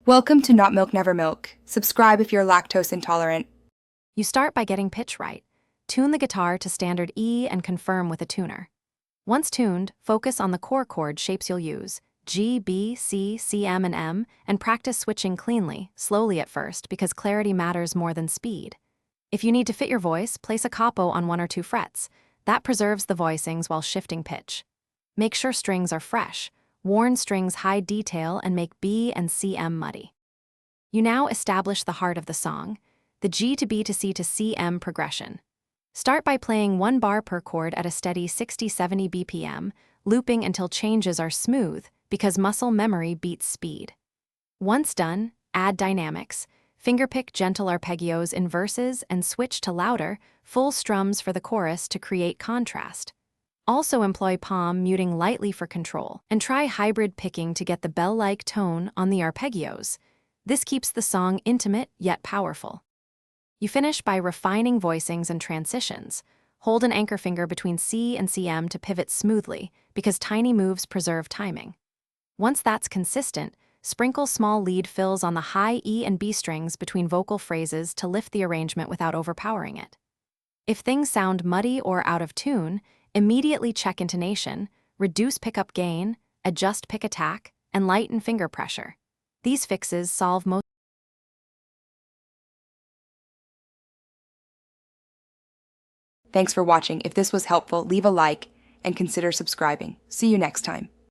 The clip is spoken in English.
Welcome to Not Milk Never Milk. Subscribe if you're lactose intolerant. You start by getting pitch right. Tune the guitar to standard E and confirm with a tuner. Once tuned, focus on the core chord shapes you'll use, G, B, C, C, M, and M, and practice switching cleanly, slowly at first, because clarity matters more than speed. If you need to fit your voice, place a capo on 1 or 2 frets. That preserves the voicings while shifting pitch. Make sure strings are fresh. Worn strings hide detail and make B and CM muddy. You now establish the heart of the song, the G to B to C to CM progression. Start by playing 1 bar per chord at a steady 60-70 BPM, looping until changes are smooth because muscle memory beats speed. Once done, add dynamics. Fingerpick gentle arpeggios in verses and switch to louder, full strums for the chorus to create contrast. Also employ palm muting lightly for control, and try hybrid picking to get the bell-like tone on the arpeggios. This keeps the song intimate yet powerful. You finish by refining voicings and transitions. Hold an anchor finger between C and CM to pivot smoothly, because tiny moves preserve timing. Once that's consistent, sprinkle small lead fills on the high E and B strings between vocal phrases to lift the arrangement without overpowering it. If things sound muddy or out of tune, immediately check intonation, reduce pickup gain, adjust pick attack, and lighten finger pressure. These fixes solve most. Thanks for watching. If this was helpful, leave a like and consider subscribing. See you next time.